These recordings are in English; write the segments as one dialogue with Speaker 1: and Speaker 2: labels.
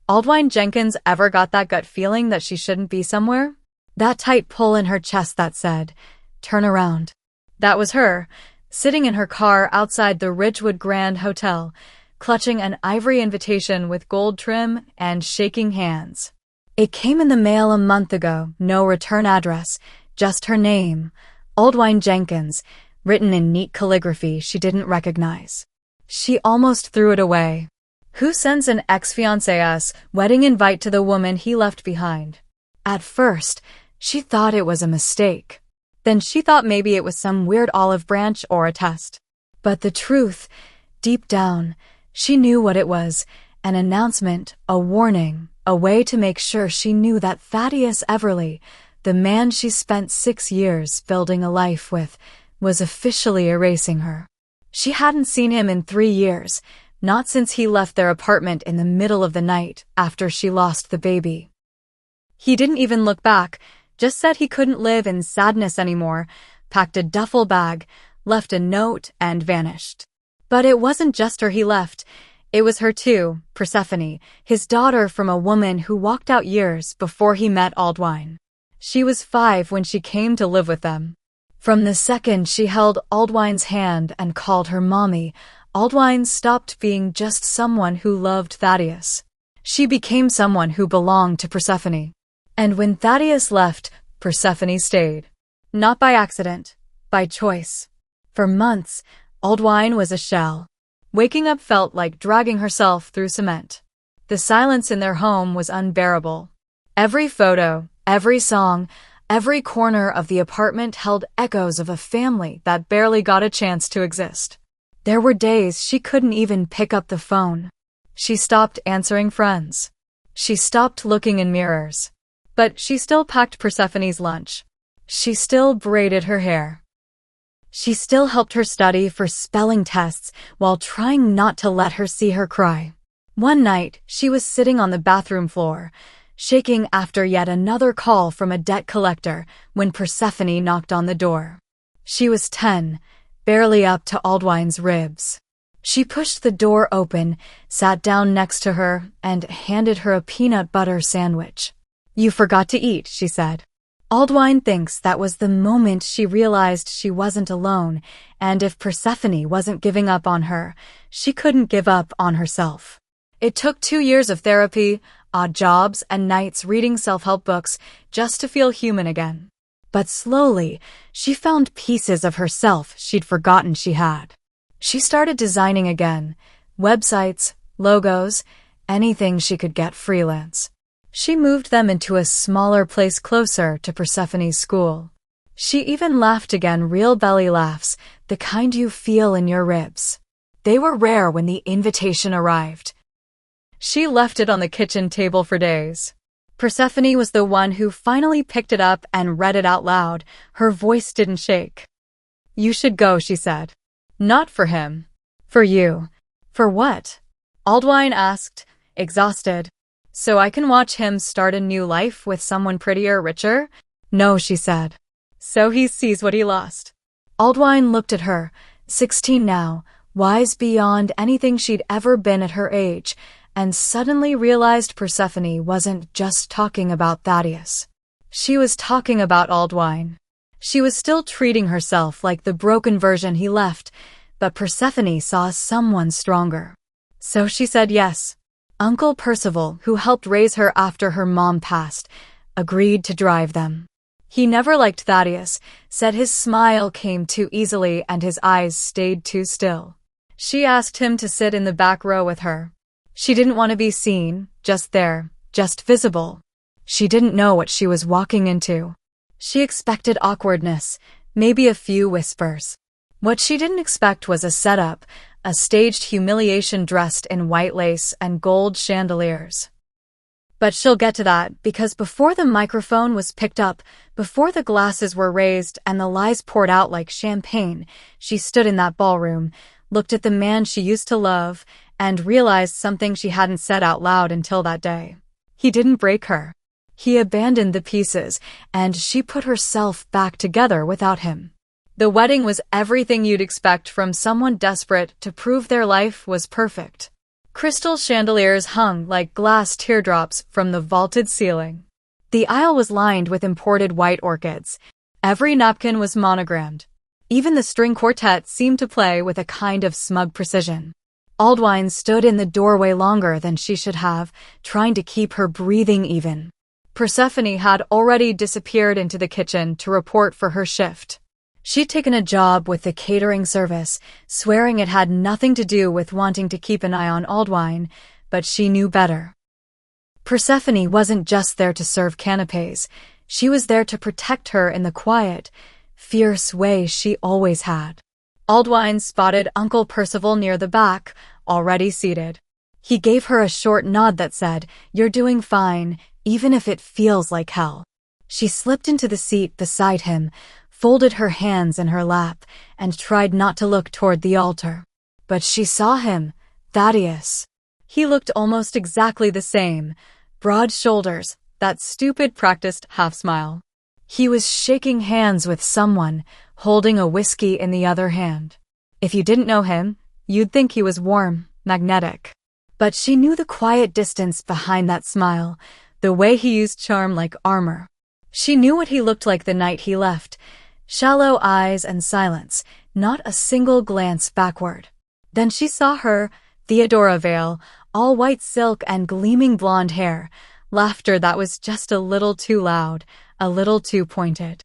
Speaker 1: Aldwine Jenkins ever got that gut feeling that she shouldn't be somewhere? That tight pull in her chest that said, "Turn around." That was her, sitting in her car outside the Ridgewood Grand Hotel, clutching an ivory invitation with gold trim and shaking hands. It came in the mail a month ago, no return address, just her name, Aldwine Jenkins, written in neat calligraphy she didn't recognize. She almost threw it away. Who sends an ex-fiancé's wedding invite to the woman he left behind? At first, she thought it was a mistake. Then she thought maybe it was some weird olive branch or a test. But the truth, deep down, she knew what it was, an announcement, a warning, a way to make sure she knew that Thaddeus Everly, the man she spent 6 years building a life with, was officially erasing her. She hadn't seen him in 3 years, not since he left their apartment in the middle of the night after she lost the baby. He didn't even look back, just said he couldn't live in sadness anymore, packed a duffel bag, left a note, and vanished. But it wasn't just her he left. It was her too, Persephone, his daughter from a woman who walked out years before he met Aldwine. She was 5 when she came to live with them. From the second she held Aldwine's hand and called her mommy, Aldwine stopped being just someone who loved Thaddeus. She became someone who belonged to Persephone. And when Thaddeus left, Persephone stayed. Not by accident, by choice. For months, Aldwine was a shell. Waking up felt like dragging herself through cement. The silence in their home was unbearable. Every photo, every song, every corner of the apartment held echoes of a family that barely got a chance to exist. There were days she couldn't even pick up the phone. She stopped answering friends. She stopped looking in mirrors. But she still packed Persephone's lunch. She still braided her hair. She still helped her study for spelling tests while trying not to let her see her cry. One night, she was sitting on the bathroom floor, shaking after yet another call from a debt collector when Persephone knocked on the door. She was 10, barely up to Aldwine's ribs. She pushed the door open, sat down next to her, and handed her a peanut butter sandwich. "You forgot to eat," she said. Aldwine thinks that was the moment she realized she wasn't alone, and if Persephone wasn't giving up on her, she couldn't give up on herself. It took 2 years of therapy, odd jobs, and nights reading self-help books just to feel human again. But slowly, she found pieces of herself she'd forgotten she had. She started designing again, websites, logos, anything she could get freelance. She moved them into a smaller place closer to Persephone's school. She even laughed again, real belly laughs, the kind you feel in your ribs. They were rare when the invitation arrived. She left it on the kitchen table for days. Persephone was the one who finally picked it up and read it out loud. Her voice didn't shake. "You should go," she said. "Not for him. For you." "For what?" Aldwine asked, exhausted. "So I can watch him start a new life with someone prettier, richer?" "No," she said. "So he sees what he lost." Aldwine looked at her, 16 now, wise beyond anything she'd ever been at her age, and suddenly realized Persephone wasn't just talking about Thaddeus. She was talking about Aldwine. She was still treating herself like the broken version he left, but Persephone saw someone stronger. So she said yes. Uncle Percival, who helped raise her after her mom passed, agreed to drive them. He never liked Thaddeus, said his smile came too easily and his eyes stayed too still. She asked him to sit in the back row with her. She didn't want to be seen, just there, just visible. She didn't know what she was walking into. She expected awkwardness, maybe a few whispers. What she didn't expect was a setup, a staged humiliation dressed in white lace and gold chandeliers. But she'll get to that, because before the microphone was picked up, before the glasses were raised and the lies poured out like champagne, she stood in that ballroom, looked at the man she used to love, and realized something she hadn't said out loud until that day. He didn't break her. He abandoned the pieces, and she put herself back together without him. The wedding was everything you'd expect from someone desperate to prove their life was perfect. Crystal chandeliers hung like glass teardrops from the vaulted ceiling. The aisle was lined with imported white orchids. Every napkin was monogrammed. Even the string quartet seemed to play with a kind of smug precision. Aldwine stood in the doorway longer than she should have, trying to keep her breathing even. Persephone had already disappeared into the kitchen to report for her shift. She'd taken a job with the catering service, swearing it had nothing to do with wanting to keep an eye on Aldwine, but she knew better. Persephone wasn't just there to serve canapés. She was there to protect her in the quiet, fierce way she always had. Aldwine spotted Uncle Percival near the back, already seated. He gave her a short nod that said, "You're doing fine, even if it feels like hell." She slipped into the seat beside him, folded her hands in her lap, and tried not to look toward the altar. But she saw him, Thaddeus. He looked almost exactly the same, broad shoulders, that stupid practiced half-smile. He was shaking hands with someone, holding a whiskey in the other hand. If you didn't know him, you'd think he was warm, magnetic. But she knew the quiet distance behind that smile, the way he used charm like armor. She knew what he looked like the night he left. Shallow eyes and silence, not a single glance backward. Then she saw her, Theodora Vale, all white silk and gleaming blonde hair, laughter that was just a little too loud, a little too pointed.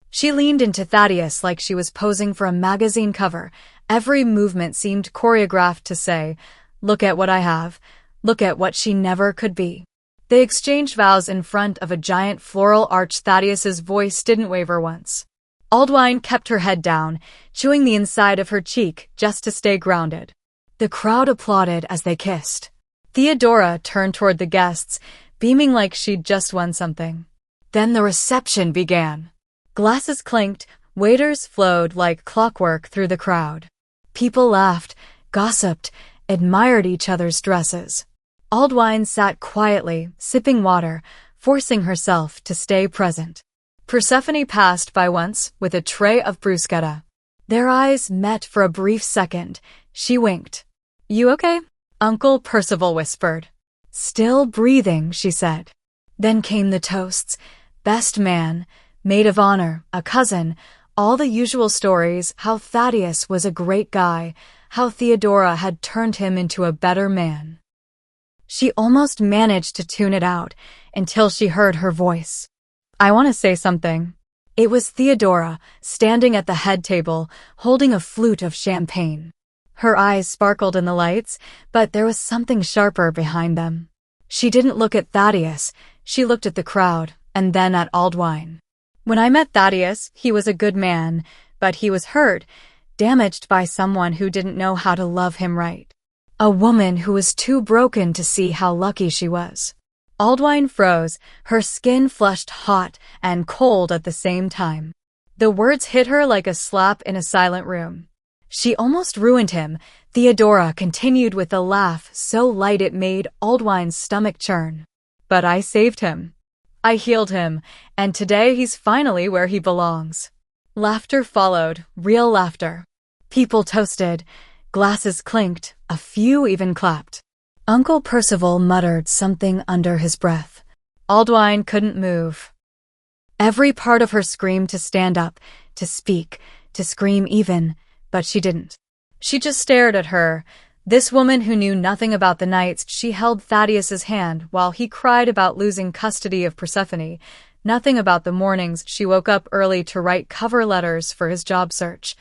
Speaker 1: She leaned into Thaddeus like she was posing for a magazine cover. Every movement seemed choreographed to say, "Look at what I have. Look at what she never could be." They exchanged vows in front of a giant floral arch. Thaddeus's voice didn't waver once. Aldwine kept her head down, chewing the inside of her cheek just to stay grounded. The crowd applauded as they kissed. Theodora turned toward the guests, beaming like she'd just won something. Then the reception began. Glasses clinked, waiters flowed like clockwork through the crowd. People laughed, gossiped, admired each other's dresses. Aldwine sat quietly, sipping water, forcing herself to stay present. Persephone passed by once with a tray of bruschetta. Their eyes met for a brief second. She winked. "You okay?" Uncle Percival whispered. "Still breathing," she said. Then came the toasts. Best man, maid of honor, a cousin, all the usual stories, how Thaddeus was a great guy, how Theodora had turned him into a better man. She almost managed to tune it out until she heard her voice. "I want to say something." It was Theodora, standing at the head table, holding a flute of champagne. Her eyes sparkled in the lights, but there was something sharper behind them. She didn't look at Thaddeus, she looked at the crowd, and then at Aldwine. "When I met Thaddeus, he was a good man, but he was hurt, damaged by someone who didn't know how to love him right. A woman who was too broken to see how lucky she was." Aldwine froze, her skin flushed hot and cold at the same time. The words hit her like a slap in a silent room. She almost ruined him, Theodora continued with a laugh so light it made Aldwine's stomach churn. "But I saved him. I healed him, and today he's finally where he belongs." Laughter followed, real laughter. People toasted, glasses clinked, a few even clapped. Uncle Percival muttered something under his breath. Aldwine couldn't move. Every part of her screamed to stand up, to speak, to scream even, but she didn't. She just stared at her, this woman who knew nothing about the nights she held Thaddeus's hand while he cried about losing custody of Persephone, nothing about the mornings she woke up early to write cover letters for his job search,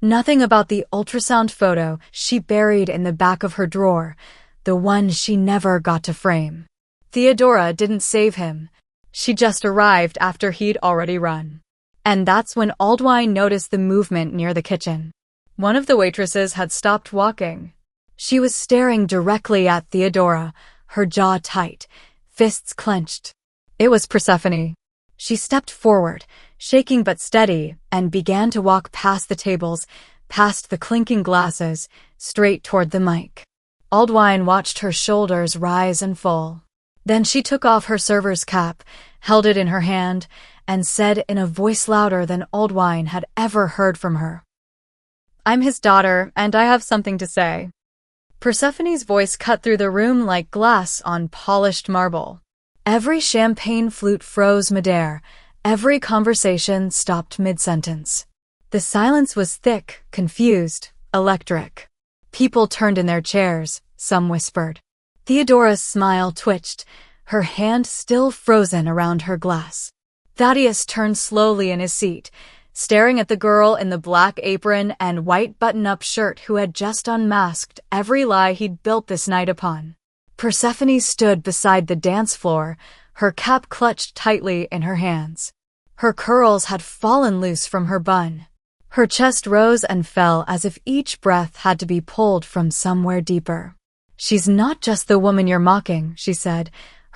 Speaker 1: nothing about the ultrasound photo she buried in the back of her drawer, the one she never got to frame. Theodora didn't save him. She just arrived after he'd already run. And that's when Aldwine noticed the movement near the kitchen. One of the waitresses had stopped walking. She was staring directly at Theodora, her jaw tight, fists clenched. It was Persephone. She stepped forward, shaking but steady, and began to walk past the tables, past the clinking glasses, straight toward the mic. Aldwine watched her shoulders rise and fall. Then she took off her server's cap, held it in her hand, and said in a voice louder than Aldwine had ever heard from her, "I'm his daughter, and I have something to say." Persephone's voice cut through the room like glass on polished marble. Every champagne flute froze midair. Every conversation stopped mid-sentence. The silence was thick, confused, electric. People turned in their chairs, some whispered. Theodora's smile twitched, her hand still frozen around her glass. Thaddeus turned slowly in his seat, staring at the girl in the black apron and white button-up shirt who had just unmasked every lie he'd built this night upon. Persephone stood beside the dance floor, her cap clutched tightly in her hands. Her curls had fallen loose from her bun. Her chest rose and fell as if each breath had to be pulled from somewhere deeper. "She's not just the woman you're mocking," she said,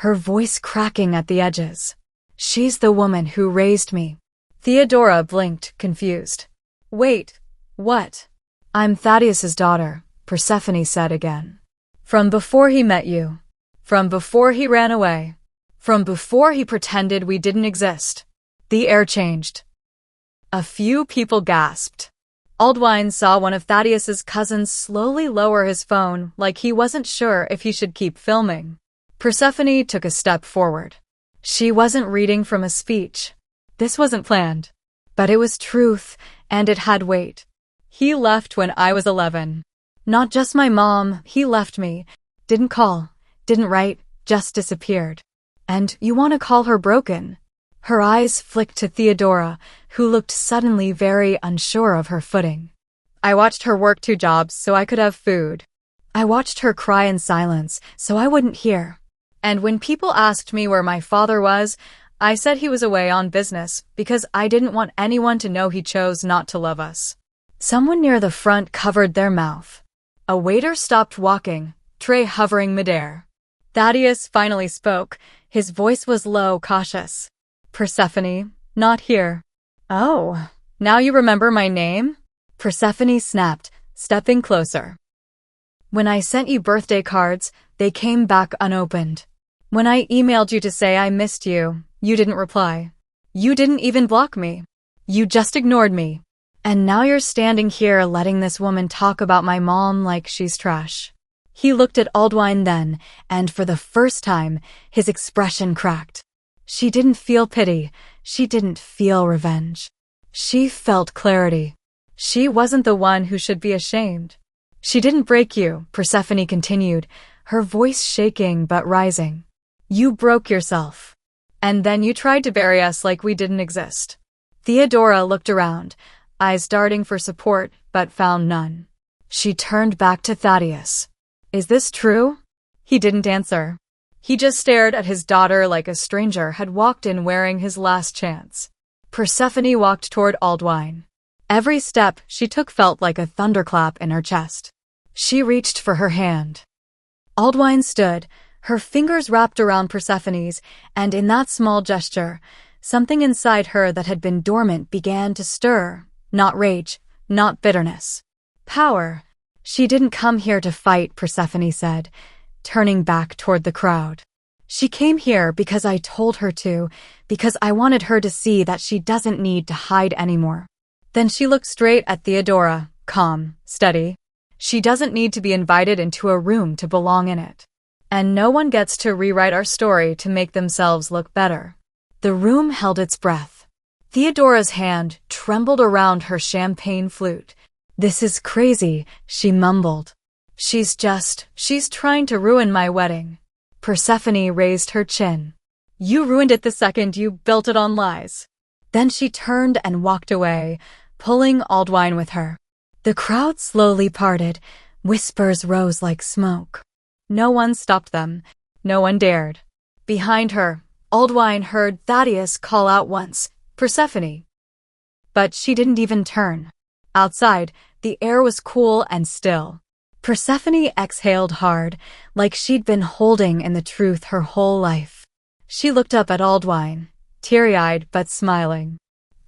Speaker 1: her voice cracking at the edges. "She's the woman who raised me." Theodora blinked, confused. "Wait, what?" "I'm Thaddeus's daughter," Persephone said again. "From before he met you. From before he ran away. From before he pretended we didn't exist." The air changed. A few people gasped. Aldwine saw one of Thaddeus's cousins slowly lower his phone like he wasn't sure if he should keep filming. Persephone took a step forward. She wasn't reading from a speech. This wasn't planned. But it was truth, and it had weight. "He left when I was 11. Not just my mom, he left me. Didn't call, didn't write, just disappeared. And you want to call her broken?" Her eyes flicked to Theodora, who looked suddenly very unsure of her footing. "I watched her work 2 jobs so I could have food. I watched her cry in silence so I wouldn't hear. And when people asked me where my father was, I said he was away on business because I didn't want anyone to know he chose not to love us." Someone near the front covered their mouth. A waiter stopped walking, tray hovering midair. Thaddeus finally spoke. His voice was low, cautious. "Persephone, not here." "Oh, now you remember my name?" Persephone snapped, stepping closer. "When I sent you birthday cards, they came back unopened. When I emailed you to say I missed you, you didn't reply. You didn't even block me. You just ignored me. And now you're standing here letting this woman talk about my mom like she's trash." He looked at Aldwine then, and for the first time, his expression cracked. She didn't feel pity. She didn't feel revenge. She felt clarity. She wasn't the one who should be ashamed. "She didn't break you," Persephone continued, her voice shaking but rising. "You broke yourself. And then you tried to bury us like we didn't exist." Theodora looked around, eyes darting for support, but found none. She turned back to Thaddeus. "Is this true?" He didn't answer. He just stared at his daughter like a stranger had walked in wearing his last chance. Persephone walked toward Aldwine. Every step she took felt like a thunderclap in her chest. She reached for her hand. Aldwine stood, her fingers wrapped around Persephone's, and in that small gesture, something inside her that had been dormant began to stir. Not rage, not bitterness. Power. "She didn't come here to fight," Persephone said, turning back toward the crowd. "She came here because I told her to, because I wanted her to see that she doesn't need to hide anymore." Then she looked straight at Theodora, calm, steady. "She doesn't need to be invited into a room to belong in it. And no one gets to rewrite our story to make themselves look better." The room held its breath. Theodora's hand trembled around her champagne flute. "This is crazy," she mumbled. She's trying to ruin my wedding." Persephone raised her chin. "You ruined it the second you built it on lies." Then she turned and walked away, pulling Aldwine with her. The crowd slowly parted. Whispers rose like smoke. No one stopped them. No one dared. Behind her, Aldwine heard Thaddeus call out once, "Persephone." But she didn't even turn. Outside, the air was cool and still. Persephone exhaled hard, like she'd been holding in the truth her whole life. She looked up at Aldwine, teary-eyed but smiling.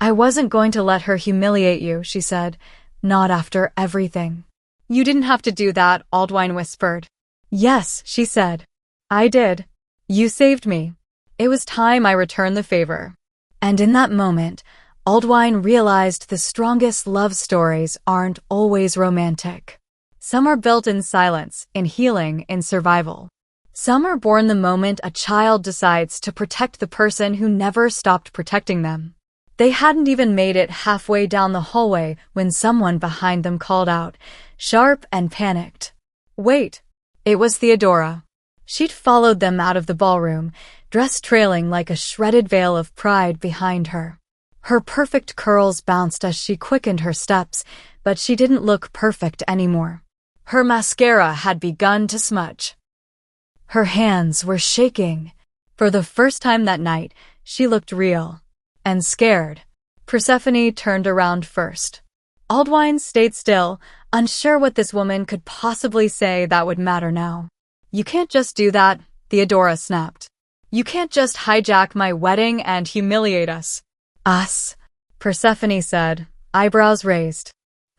Speaker 1: "I wasn't going to let her humiliate you," she said. "Not after everything." "You didn't have to do that," Aldwine whispered. "Yes," she said. "I did. You saved me. It was time I returned the favor." And in that moment, Aldwine realized the strongest love stories aren't always romantic. Some are built in silence, in healing, in survival. Some are born the moment a child decides to protect the person who never stopped protecting them. They hadn't even made it halfway down the hallway when someone behind them called out, sharp and panicked. "Wait!" It was Theodora. She'd followed them out of the ballroom, dress trailing like a shredded veil of pride behind her. Her perfect curls bounced as she quickened her steps, but she didn't look perfect anymore. Her mascara had begun to smudge. Her hands were shaking. For the first time that night, she looked real and scared. Persephone turned around first. Aldwine stayed still, unsure what this woman could possibly say that would matter now. "You can't just do that," Theodora snapped. "You can't just hijack my wedding and humiliate us." "Us?" Persephone said, eyebrows raised.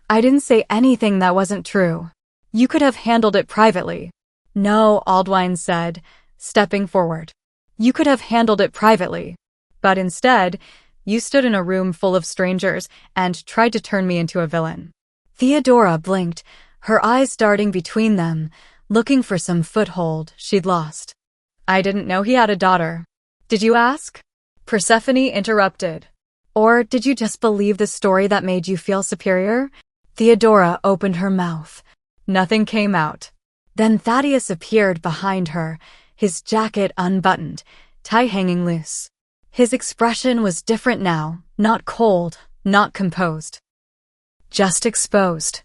Speaker 1: "I didn't say anything that wasn't true. You could have handled it privately." "No," Aldwine said, stepping forward. "You could have handled it privately. But instead, you stood in a room full of strangers and tried to turn me into a villain." Theodora blinked, her eyes darting between them, looking for some foothold she'd lost. "I didn't know he had a daughter. Did you ask?" Persephone interrupted. "Or did you just believe the story that made you feel superior?" Theodora opened her mouth. Nothing came out. Then Thaddeus appeared behind her, his jacket unbuttoned, tie hanging loose. His expression was different now, not cold, not composed. Just exposed.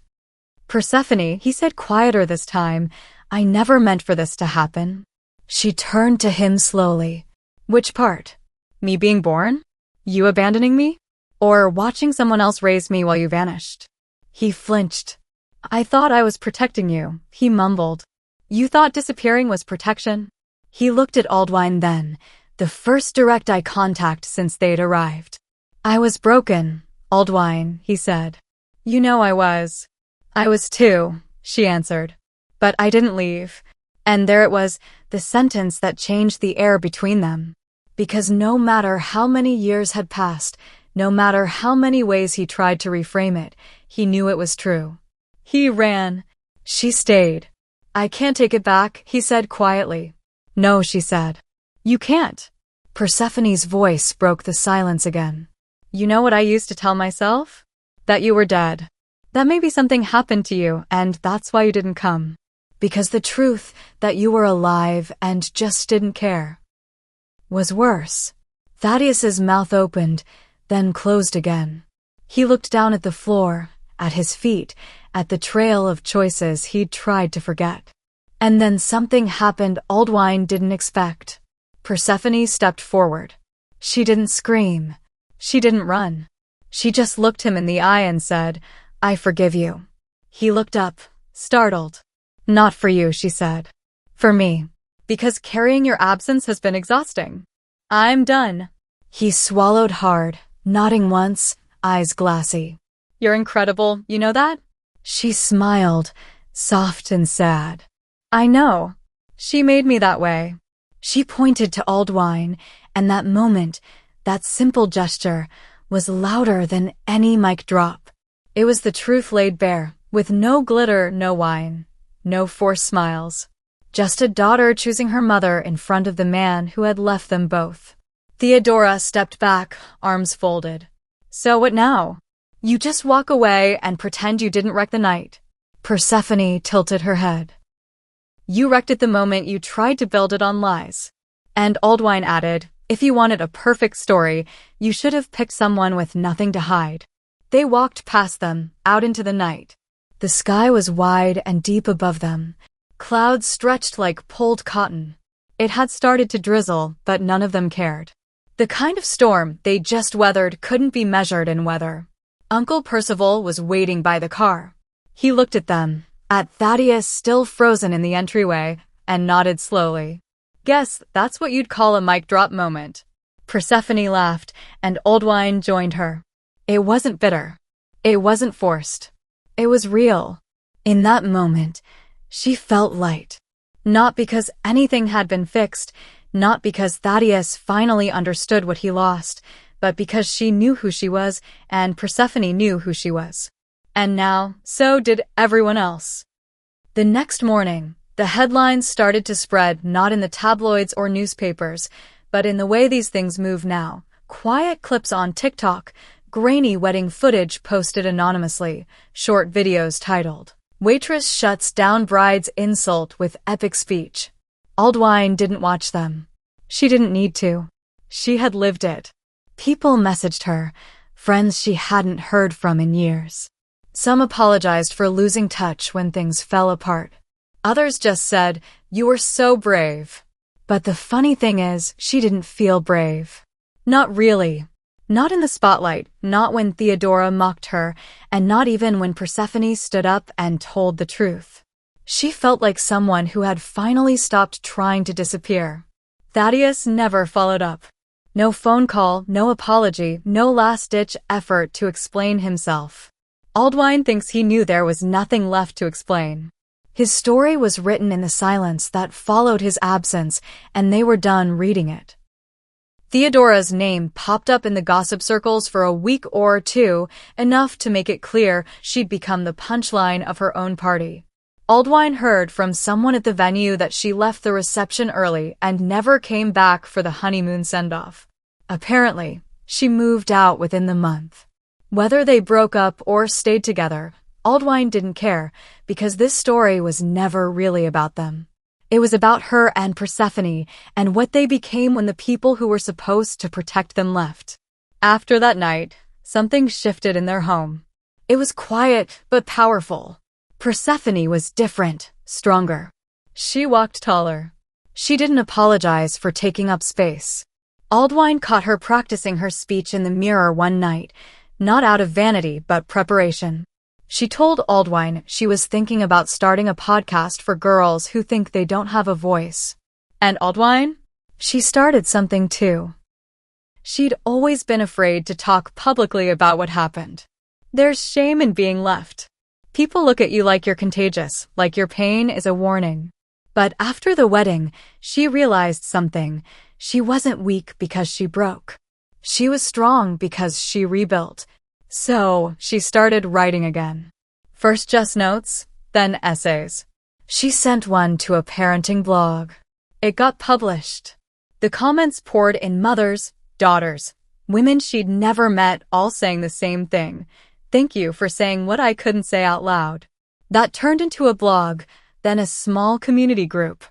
Speaker 1: "Persephone," he said quieter this time, "I never meant for this to happen." She turned to him slowly. "Which part? Me being born? You abandoning me? Or watching someone else raise me while you vanished?" He flinched. "I thought I was protecting you," he mumbled. "You thought disappearing was protection?" He looked at Aldwine then, the first direct eye contact since they'd arrived. "I was broken, Aldwine," he said. "You know I was." "I was too," she answered. "But I didn't leave." And there it was, the sentence that changed the air between them. Because no matter how many years had passed, no matter how many ways he tried to reframe it, he knew it was true. He ran. She stayed. "I can't take it back," he said quietly. "No," she said. "You can't." Persephone's voice broke the silence again. "You know what I used to tell myself? That you were dead. That maybe something happened to you, and that's why you didn't come. Because the truth that you were alive and just didn't care was worse." Thaddeus's mouth opened, then closed again. He looked down at the floor, at his feet, at the trail of choices he'd tried to forget. And then something happened Aldwine didn't expect. Persephone stepped forward. She didn't scream. She didn't run. She just looked him in the eye and said, "I forgive you." He looked up, startled. "Not for you," she said. "For me. Because carrying your absence has been exhausting. I'm done." He swallowed hard, nodding once, eyes glassy. "You're incredible, you know that?" She smiled, soft and sad. "I know. She made me that way." She pointed to Aldwine, and that moment, that simple gesture, was louder than any mic drop. It was the truth laid bare, with no glitter, no wine, no forced smiles. Just a daughter choosing her mother in front of the man who had left them both. Theodora stepped back, arms folded. "So what now? You just walk away and pretend you didn't wreck the night." Persephone tilted her head. "You wrecked it the moment you tried to build it on lies." And Aldwine added, "If you wanted a perfect story, you should have picked someone with nothing to hide." They walked past them, out into the night. The sky was wide and deep above them. Clouds stretched like pulled cotton. It had started to drizzle, but none of them cared. The kind of storm they just weathered couldn't be measured in weather. Uncle Percival was waiting by the car. He looked at them, at Thaddeus still frozen in the entryway, and nodded slowly. "Guess that's what you'd call a mic drop moment." Persephone laughed, and Aldwine joined her. It wasn't bitter. It wasn't forced. It was real. In that moment, she felt light. Not because anything had been fixed, not because Thaddeus finally understood what he lost, but because she knew who she was, and Persephone knew who she was. And now, so did everyone else. The next morning, the headlines started to spread not in the tabloids or newspapers, but in the way these things move now. Quiet clips on TikTok, grainy wedding footage posted anonymously, short videos titled, "Waitress Shuts Down Bride's Insult with Epic Speech." Aldwine didn't watch them. She didn't need to. She had lived it. People messaged her, friends she hadn't heard from in years. Some apologized for losing touch when things fell apart. Others just said, "You were so brave." But the funny thing is, she didn't feel brave. Not really. Not in the spotlight, not when Theodora mocked her, and not even when Persephone stood up and told the truth. She felt like someone who had finally stopped trying to disappear. Thaddeus never followed up. No phone call, no apology, no last-ditch effort to explain himself. Aldwine thinks he knew there was nothing left to explain. His story was written in the silence that followed his absence, and they were done reading it. Theodora's name popped up in the gossip circles for a week or two, enough to make it clear she'd become the punchline of her own party. Aldwine heard from someone at the venue that she left the reception early and never came back for the honeymoon send-off. Apparently, she moved out within the month. Whether they broke up or stayed together, Aldwine didn't care, because this story was never really about them. It was about her and Persephone, and what they became when the people who were supposed to protect them left. After that night, something shifted in their home. It was quiet, but powerful. Persephone was different, stronger. She walked taller. She didn't apologize for taking up space. Aldwine caught her practicing her speech in the mirror one night, not out of vanity but preparation. She told Aldwine she was thinking about starting a podcast for girls who think they don't have a voice. And Aldwine? She started something too. She'd always been afraid to talk publicly about what happened. There's shame in being left. People look at you like you're contagious, like your pain is a warning. But after the wedding, she realized something. She wasn't weak because she broke. She was strong because she rebuilt. So, she started writing again. First just notes, then essays. She sent one to a parenting blog. It got published. The comments poured in: mothers, daughters, women she'd never met, all saying the same thing. "Thank you for saying what I couldn't say out loud." That turned into a blog, then a small community group.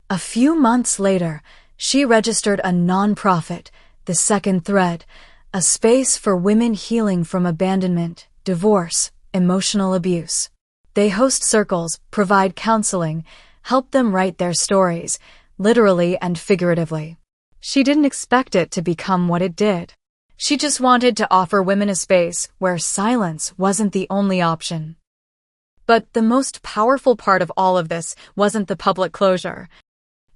Speaker 1: A few months later, she registered a nonprofit, The Second Thread, a space for women healing from abandonment, divorce, emotional abuse. They host circles, provide counseling, help them write their stories, literally and figuratively. She didn't expect it to become what it did. She just wanted to offer women a space where silence wasn't the only option. But the most powerful part of all of this wasn't the public closure.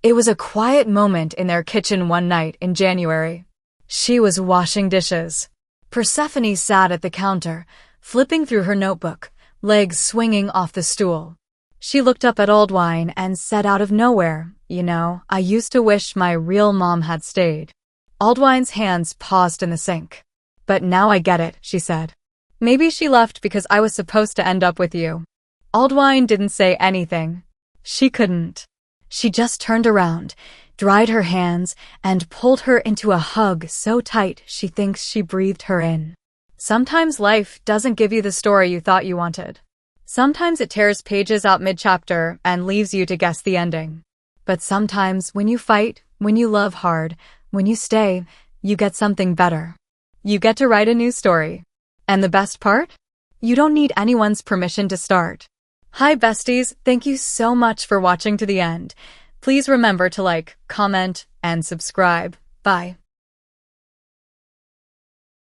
Speaker 1: It was a quiet moment in their kitchen one night in January. She was washing dishes. Persephone sat at the counter, flipping through her notebook, legs swinging off the stool. She looked up at Aldwine and said out of nowhere, "You know, I used to wish my real mom had stayed." Aldwine's hands paused in the sink. "But now I get it," she said. "Maybe she left because I was supposed to end up with you." Aldwine didn't say anything. She couldn't. She just turned around, dried her hands, and pulled her into a hug so tight she thinks she breathed her in. Sometimes life doesn't give you the story you thought you wanted. Sometimes it tears pages out mid-chapter and leaves you to guess the ending. But sometimes when you fight, when you love hard, when you stay, you get something better. You get to write a new story. And the best part? You don't need anyone's permission to start. Hi besties, thank you so much for watching to the end. Please remember to like, comment, and subscribe. Bye.